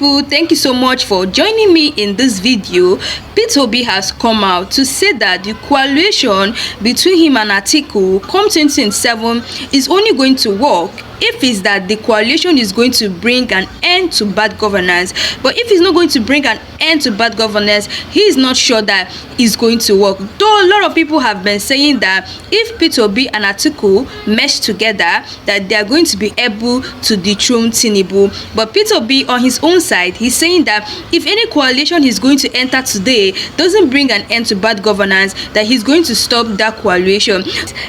people, thank you so much for joining me in this video. Peter Obi has come out to say that the coalition between him and Atiku come 2027 is only going to work if it's that the coalition is going to bring an end to bad governance. But if it's not going to bring an end to bad governance, he is not sure that it's going to work. Though a lot of people have been saying that if Peter Obi and Atiku mesh together, that they are going to be able to dethrone Tinubu. But Peter Obi on his own side, he's saying that if any coalition he's going to enter today doesn't bring an end to bad governance, that he's going to stop that coalition.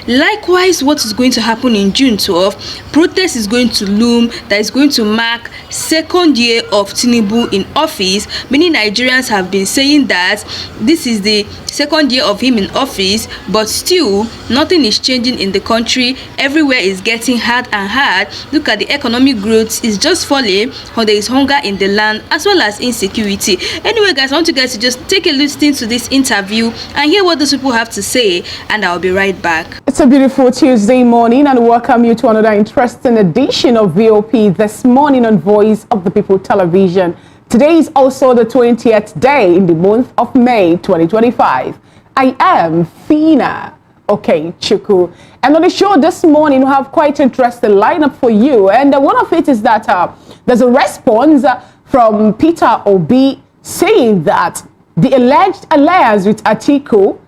Likewise, what is going to happen in June 12th, protest is going to loom that is going to mark second year of Tinubu in office. Many Nigerians have been saying that this is the second year of him in office, but still nothing is changing in the country. Everywhere is getting hard and hard. Look at the economic growth is just falling, or there is hunger in the land as well as insecurity. Anyway guys, I want you guys to just take a listen to this interview and hear what those people have to say, and I'll be right back. It's a beautiful Tuesday morning and welcome you to another interesting edition of VOP this morning on Voice of the People Television. Today is also the 20th day in the month of May 2025. I am Fina Okechukwu, and on the show this morning we have quite interesting lineup for you, and one of it is that there's a response from Peter Obi saying that the alleged alliance with Atiku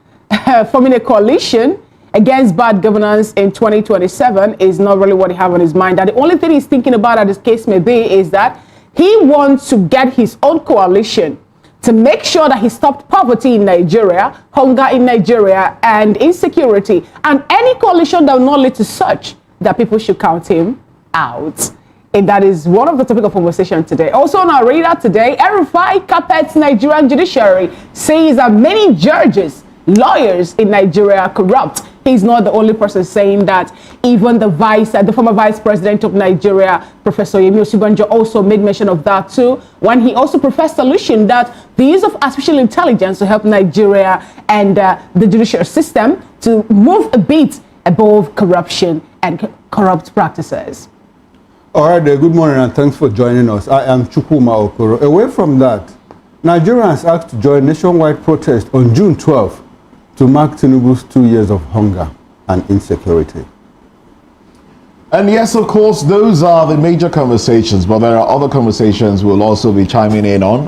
forming a coalition against bad governance in 2027 is not really what he has on his mind. That the only thing he's thinking about, as this case may be, is that he wants to get his own coalition to make sure that he stopped poverty in Nigeria, hunger in Nigeria, and insecurity. And any coalition that will not lead to such, that people should count him out. And that is one of the topic of conversation today. Also on our radar today, El-Rufai carpets Nigerian judiciary, says that many judges, lawyers in Nigeria are corrupt. He's not the only person saying that. Even the former vice president of Nigeria, Professor Yemi Osibanjo, also made mention of that too, when he also professed solution that the use of artificial intelligence to help Nigeria and the judicial system to move a bit above corruption and corrupt practices. All right, good morning and thanks for joining us. I am Chukwuma Okoro. Away from that, Nigerians asked to join nationwide protest on June 12th to mark Tinubu's 2 years of hunger and insecurity. And yes, of course, those are the major conversations, but there are other conversations we'll also be chiming in on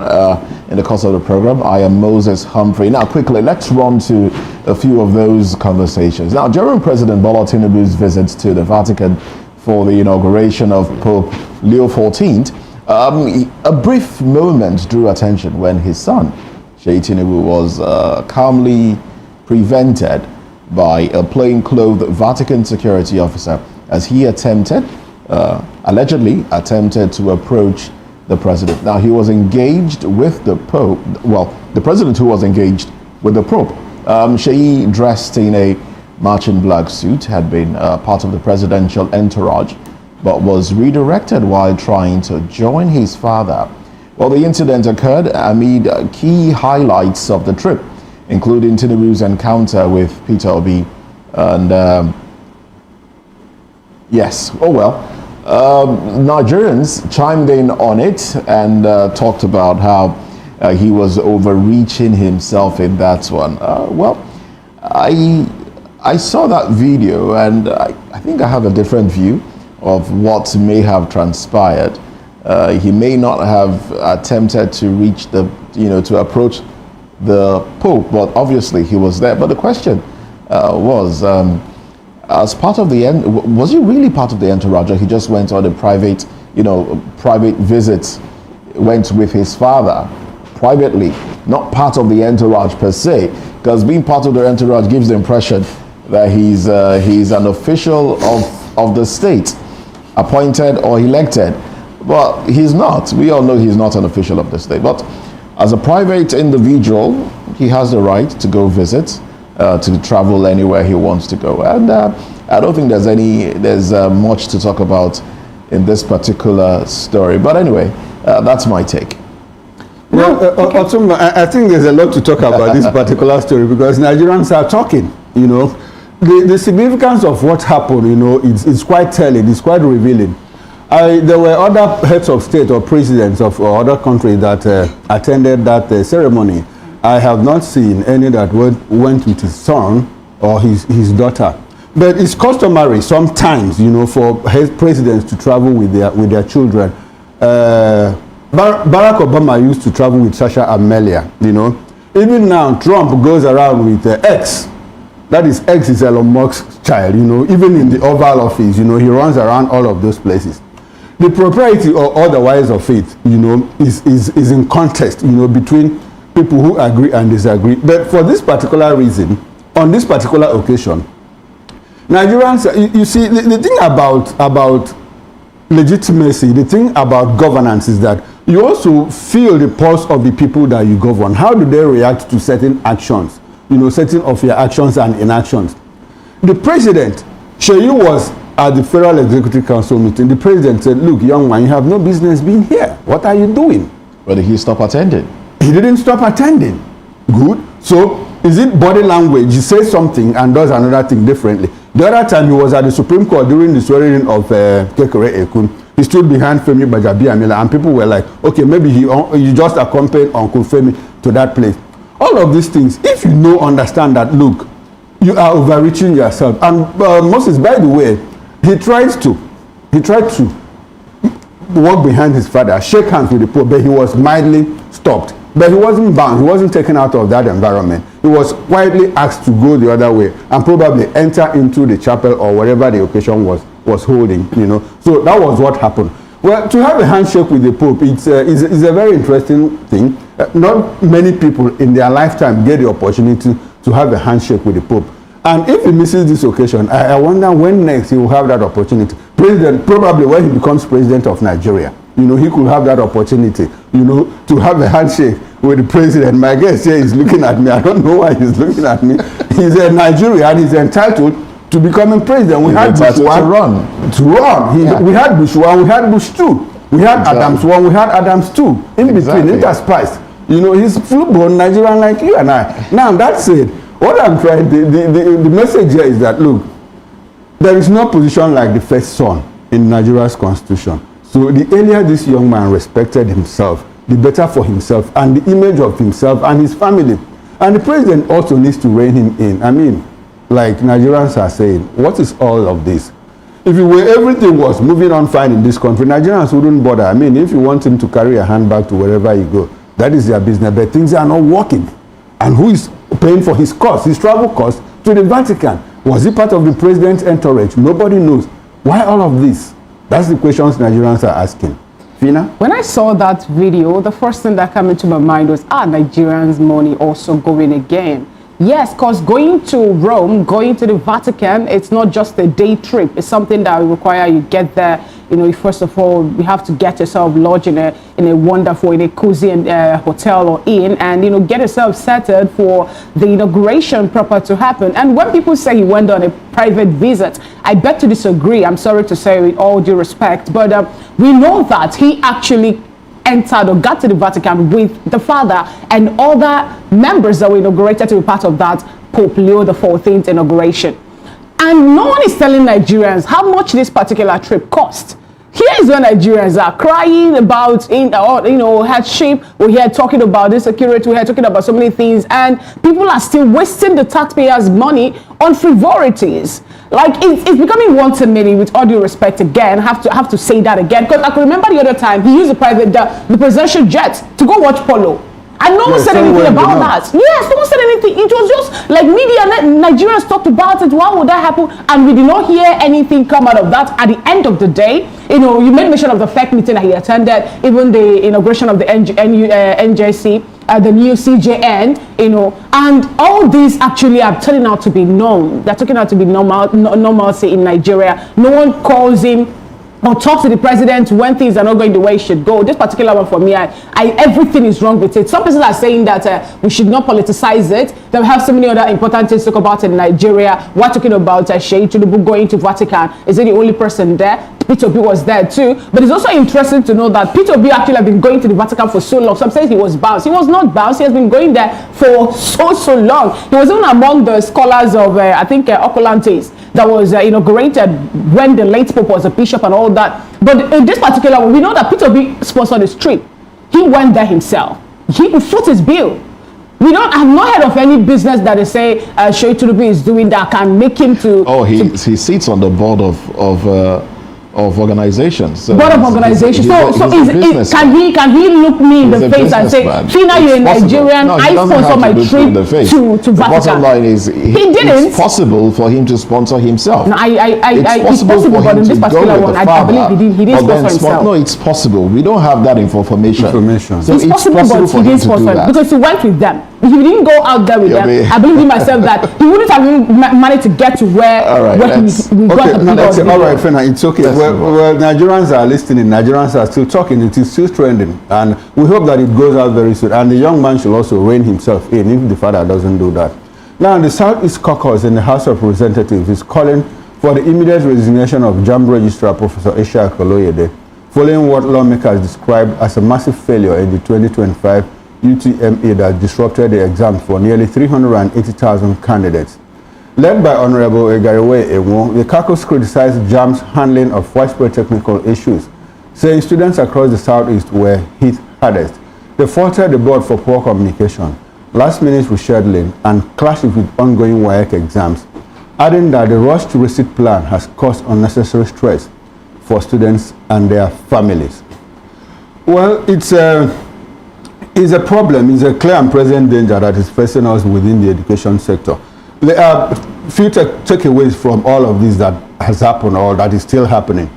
in the course of the program. I am Moses Humphrey. Now, quickly, let's run to a few of those conversations. Now, during President Bola Tinubu's visit to the Vatican for the inauguration of Pope Leo XIV, a brief moment drew attention when his son, Tinubu, was calmly prevented by a plainclothed Vatican security officer as he allegedly attempted to approach the president. Now, he was engaged with the Pope, well, the president who was engaged with the Pope. Sheyi, dressed in a matching black suit, had been part of the presidential entourage, but was redirected while trying to join his father. Well, the incident occurred amid key highlights of the trip, including Tinubu's encounter with Peter Obi. And Nigerians chimed in on it and talked about how he was overreaching himself in that one. I saw that video and I think I have a different view of what may have transpired. He may not have attempted to reach to approach the Pope, but obviously he was there. But the question was, as part of was he really part of the entourage, or he just went on a private visit, went with his father privately, not part of the entourage per se? Because being part of the entourage gives the impression that he's an official of the state, appointed or elected. But he's not. We all know he's not an official of the state. But as a private individual, he has the right to go visit, to travel anywhere he wants to go. And I don't think there's much to talk about in this particular story. But anyway, that's my take. Well, I think there's a lot to talk about this particular story because Nigerians are talking, The significance of what happened, it's quite telling, it's quite revealing. There were other heads of state or presidents of other countries that attended that ceremony. I have not seen any that went with his son or his daughter. But it's customary sometimes, you know, for presidents to travel with their children. Barack Obama used to travel with Sasha Amelia, you know. Even now, Trump goes around with X. That is, X is Elon Musk's child, you know. Even in the Oval Office, you know, he runs around all of those places. The propriety or otherwise of it, you know, is in contest, you know, between people who agree and disagree. But for this particular reason, on this particular occasion, Nigerians, you see, the thing about legitimacy, the thing about governance is that you also feel the pulse of the people that you govern. How do they react to certain actions? You know, certain of your actions and inactions. The president, Sheyi, was at the Federal Executive Council meeting. The president said, look, young man, you have no business being here. What are you doing? But he stopped attending. He didn't stop attending. Good. So, is it body language? He says something and does another thing differently. The other time he was at the Supreme Court during the swearing of Kekere Ekun. He stood behind Femi Bajabiamila and people were like, okay, maybe he just accompanied Uncle Femi to that place. All of these things, if you understand that, look, you are overreaching yourself. And Moses, by the way, he tried to walk behind his father, shake hands with the Pope, but he was mildly stopped. But he wasn't bound, he wasn't taken out of that environment. He was quietly asked to go the other way and probably enter into the chapel or wherever the occasion was holding, you know. So that was what happened. Well, to have a handshake with the Pope, it's a very interesting thing. Not many people in their lifetime get the opportunity to have a handshake with the Pope. And if he misses this occasion, I wonder when next he will have that opportunity. Probably when he becomes president of Nigeria. You know, he could have that opportunity, you know, to have a handshake with the president. My guest here is looking at me. I don't know why he's looking at me. He's a Nigerian. He's entitled to becoming president. We had Bush 1 to run. Yeah. We had Bush 1, we had Bush 2. We had Adams 1, we had Adams 2. In between, interspiced. You know, he's full-blown Nigerian like you and I. Now, that's it. What I'm trying, the message here is that, look, there is no position like the first son in Nigeria's constitution. So the earlier this young man respected himself, the better for himself and the image of himself and his family. And the president also needs to rein him in. I mean, like Nigerians are saying, what is all of this? If everything was moving on fine in this country, Nigerians wouldn't bother. I mean, if you want him to carry a handbag to wherever you go, that is their business. But things are not working. And who is paying for his costs, his travel costs to the Vatican? Was he part of the president's entourage? Nobody knows. Why all of this? That's the questions Nigerians are asking. Fina? When I saw that video, the first thing that came into my mind was, Nigerians' money also going again? Yes, because going to Rome, going to the Vatican, it's not just a day trip. It's something that will require you get there. You know, first of all, you have to get yourself lodged in a wonderful, in a cozy hotel or inn, and, you know, get yourself settled for the inauguration proper to happen. And when people say he went on a private visit, I beg to disagree. I'm sorry to say, with all due respect, but we know that he actually entered or got to the Vatican with the father and other members that were inaugurated to be part of that Pope Leo XIV inauguration. And no one is telling Nigerians how much this particular trip cost. Here is where Nigerians are crying about, hardship. We're here talking about insecurity. We're here talking about so many things. And people are still wasting the taxpayers' money on frivolities. Like, it's becoming one to many, with all due respect again. Have to say that again. Because I can remember the other time, he used the presidential jet to go watch polo. And no one said anything about that. Yes, no one said anything. It was just like media, Nigerians talked about it. Why would that happen? And we did not hear anything come out of that. At the end of the day, you know, you made mention of the FEC meeting that he attended, even the inauguration of the NJC, the new CJN, you know, and all these actually are turning out to be known. They're turning out to be normalcy in Nigeria. No one calls him or talk to the president when things are not going the way it should go. This particular one for me, everything is wrong with it. Some people are saying that we should not politicize it. That we have so many other important things to talk about in Nigeria. We're talking about Sheyi Tinubu going to Vatican. Is he the only person there? Peter Obi was there too. But it's also interesting to know that Peter Obi actually have been going to the Vatican for so long. Some say he was bounced. He was not bounced. He has been going there for so long. He was even among the scholars of, Ocolantes, that was inaugurated when the late Pope was a bishop and all that. But in this particular one, we know that Peter B sponsored the trip. He went there himself. He foot his bill. I've not heard of any business that they say Tinubu is doing that can make him to. Oh, he sits on the board of organizations. So board of organizations. Can he look me in the face and say, Fina, you're a Nigerian, I sponsor my trip to Vatican. The bottom line is, it's possible for him to sponsor himself. No, it's possible, but in this particular one, I believe he didn't sponsor himself. No, it's possible. We don't have that information. So it's possible, but he didn't sponsor because he went with them. If he didn't go out there with them, I believe in myself that he wouldn't have managed to get to where he got. All right, Fena, it's okay. Well, Nigerians are listening. Nigerians are still talking. It is still trending, and we hope that it goes out very soon. And the young man should also rein himself in if the father doesn't do that. Now, the Southeast Caucus in the House of Representatives is calling for the immediate resignation of JAMB Registrar Professor Ishaq Oloyede, following what lawmakers described as a massive failure in the 2025 UTME that disrupted the exams for nearly 380,000 candidates. Led by Honorable Egariwe Ewo, the caucus criticized JAMB's handling of widespread technical issues, saying students across the Southeast were hit hardest. They faulted the board for poor communication, last-minute rescheduling, and clashes with ongoing WAEC exams, adding that the rush to receipt plan has caused unnecessary stress for students and their families. Well, it's a problem. It's a clear and present danger that is facing us within the education sector. There are few takeaways from all of this that has happened or that is still happening.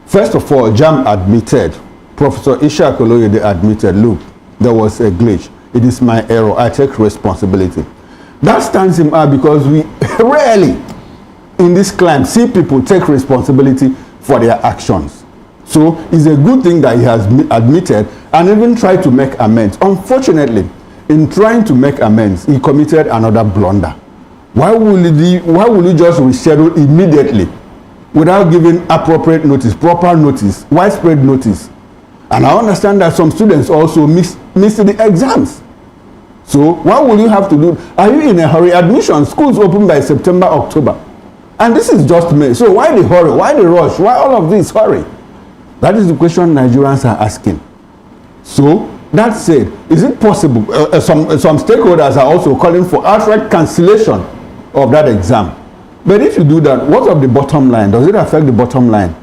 First of all, JAMB admitted, Professor Ishaq Oloyede admitted, look, there was a glitch. It is my error. I take responsibility. That stands him out because we rarely in this climb see people take responsibility for their actions. So it's a good thing that he has admitted and even tried to make amends. Unfortunately, in trying to make amends, he committed another blunder. Why will you just reschedule immediately without giving appropriate notice, proper notice, widespread notice? And I understand that some students also missed the exams. So why will you have to do? Are you in a hurry? Admission, schools open by September, October. And this is just May. So why the hurry? Why the rush? Why all of this hurry? That is the question Nigerians are asking. So that said, is it possible? Some stakeholders are also calling for outright cancellation of that exam. But if you do that, what of the bottom line? Does it affect the bottom line?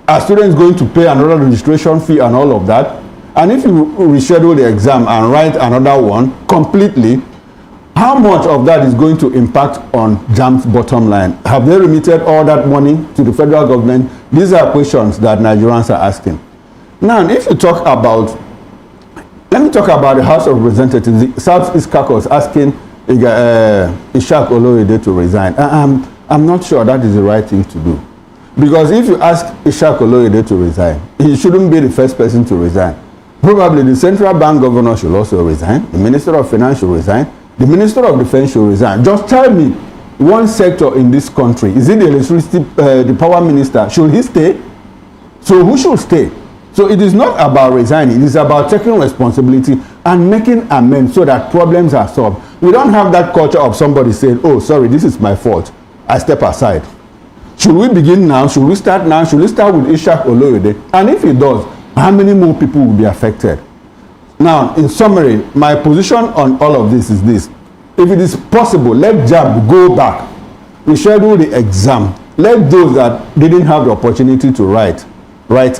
Are students going to pay another registration fee and all of that? And if you reschedule the exam and write another one completely, how much of that is going to impact on JAMB's bottom line? Have they remitted all that money to the federal government? These are questions that Nigerians are asking. Now, if you talk about, let me talk about the House of Representatives, the Southeast Caucus asking Ishaq Oloyede to resign. I'm not sure that is the right thing to do. Because if you ask Ishaq Oloyede to resign, he shouldn't be the first person to resign. Probably the central bank governor should also resign, the Minister of Finance should resign, the Minister of Defense should resign. Just tell me one sector in this country, is it the electricity, the power minister, should he stay? So who should stay? So it is not about resigning, it is about taking responsibility and making amends so that problems are solved. We don't have that culture of somebody saying, oh, sorry, this is my fault, I step aside. Should we begin now? Should we start now? Should we start with Ishaq Oloyede? And if it does, how many more people will be affected? Now, in summary, my position on all of this is this. If it is possible, let JAMB go back, reschedule the exam. Let those that didn't have the opportunity to write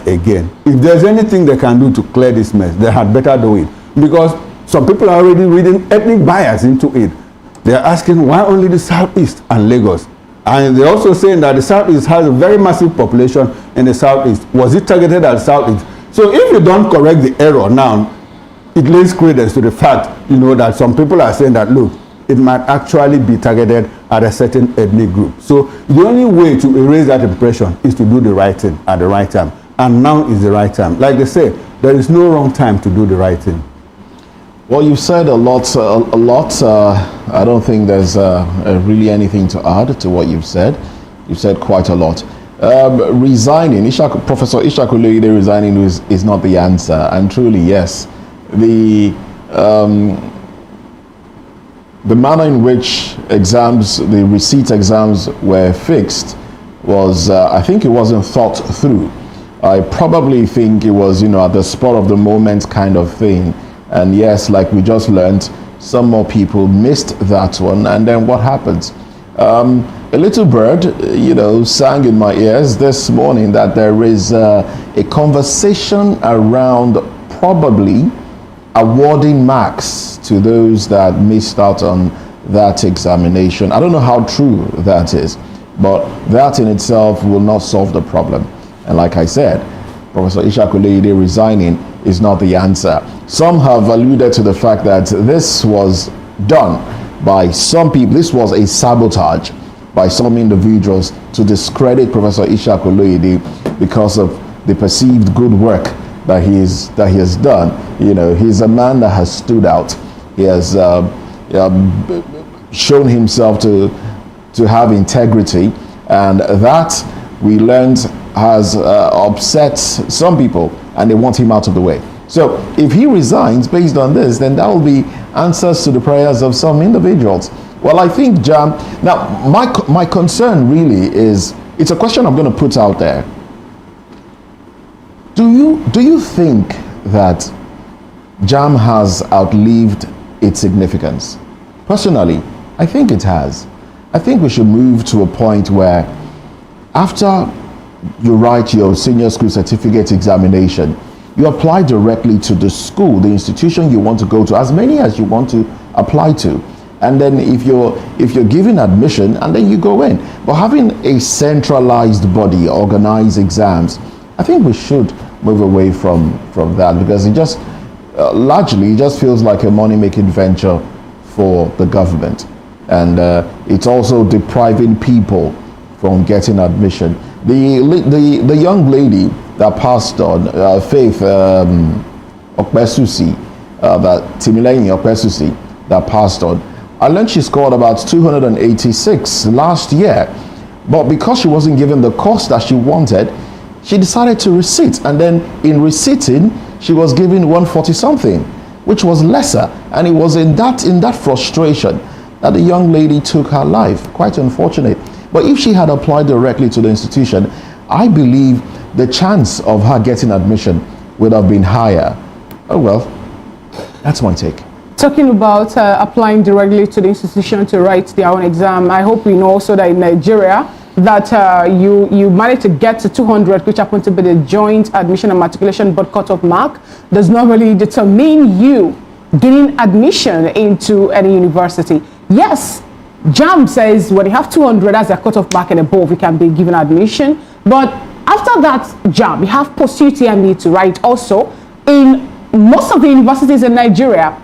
again. If there's anything they can do to clear this mess, they had better do it. Because some people are already reading ethnic bias into it. They're asking why only the Southeast and Lagos? And they're also saying that the Southeast has a very massive population in the Southeast. Was it targeted at the Southeast? So if you don't correct the error now, it lays credence to the fact, that some people are saying that, look, it might actually be targeted at a certain ethnic group. So the only way to erase that impression is to do the right thing at the right time. And now is the right time. Like they say, there is no wrong time to do the right thing. Well, you've said a lot. I don't think there's really anything to add to what you've said. You've said quite a lot. Resigning, Professor Ishaq Oloyede resigning is not the answer. And truly, yes, the manner in which the receipt exams were fixed was, I think it wasn't thought through. I probably think it was, at the spur of the moment kind of thing. And yes, like we just learned, some more people missed that one. And then what happens? A little bird, sang in my ears this morning that there is a conversation around probably awarding marks to those that missed out on that examination. I don't know how true that is, but that in itself will not solve the problem. And like I said, Professor Ishaku resigning is not the answer. Some have alluded to the fact that this was done by some people. This was a sabotage by some individuals to discredit Professor Ishaku because of the perceived good work that he has done. He's a man that has stood out. He has shown himself to have integrity, and that we learned has upset some people, and they want him out of the way. So if he resigns based on this, then that will be answers to the prayers of some individuals. Well, I think JAMB, now my concern really is, it's a question I'm going to put out there. Do you think that JAMB has outlived its significance? Personally, I think it has. I think we should move to a point where after you write your senior school certificate examination, you apply directly to the school, the institution you want to go to, as many as you want to apply to. And then if you're given admission, and then you go in. But having a centralized body organize exams, I think we should move away from that, because it just largely just feels like a money-making venture for the government, and it's also depriving people from getting admission. The young lady that passed on, Faith Okpesusi, that Timileyin Okpesusi that passed on, I learned she scored about 286 last year, but because she wasn't given the course that she wanted, she decided to resit, and then in resitting, she was given 140 something, which was lesser, and it was in that frustration that the young lady took her life. Quite unfortunate. But if she had applied directly to the institution, I believe the chance of her getting admission would have been higher. Oh well, that's my take. Talking about applying directly to the institution to write their own exam, I hope you know also that in Nigeria, that you managed to get to 200, which happened to be the Joint Admission and Matriculation Board cutoff mark, does not really determine you gaining admission into any university. Yes, JAMB says when you have 200 as a cutoff mark and above, you can be given admission. But after that JAMB, you have post-UTME to write also in most of the universities in Nigeria.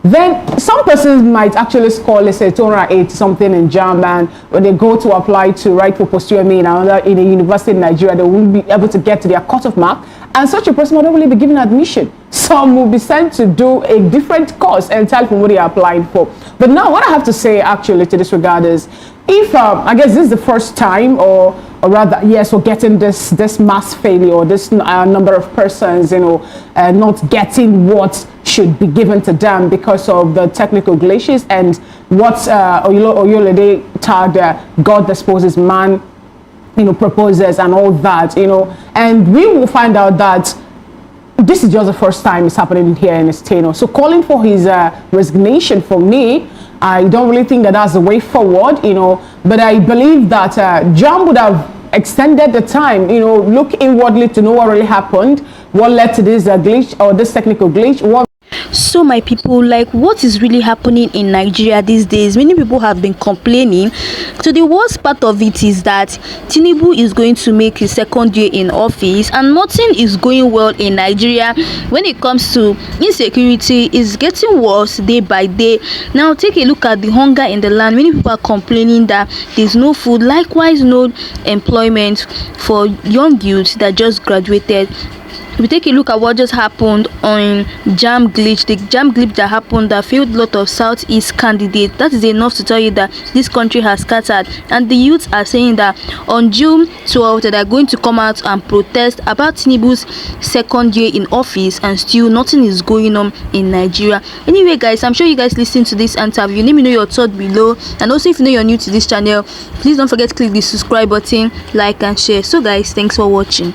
Then some persons might actually score, let's say, 208 something in JAMB, and when they go to apply to write for post-UTME in a university in Nigeria, they won't be able to get to their cutoff mark, and such a person will not really be given admission. Some will be sent to do a different course entirely from what they are applying for. But now what I have to say actually to this regard is, if I guess this is the first time, or rather, yes, we're getting this mass failure, or this number of persons, not getting what should be given to them because of the technical glitches and what Oyolede tagged God disposes, man proposes, and all that, and we will find out that this is just the first time it's happening here in his tenure. So calling for his resignation, for me, I don't really think that that's the way forward, but I believe that JAMB would have extended the time, look inwardly to know what really happened, what led to this glitch or this technical glitch. So my people, like, what is really happening in Nigeria these days? Many people have been complaining. So the worst part of it is that Tinubu is going to make his second year in office, and nothing is going well in Nigeria when it comes to insecurity. Is getting worse day by day. Now take a look at the hunger in the land. Many people are complaining that there's no food, likewise no employment for young youths that just graduated. We take a look at what just happened on JAMB glitch, the JAMB glitch that happened that failed a lot of Southeast candidates. That is enough to tell you that this country has scattered, and the youths are saying that on June 12th they are going to come out and protest about Tinubu's second year in office, and still nothing is going on in Nigeria. Anyway guys, I'm sure you guys listen to this interview. Let me know your thought below, and also if you know you're new to this channel, please don't forget to click the subscribe button, like and share. So guys, thanks for watching.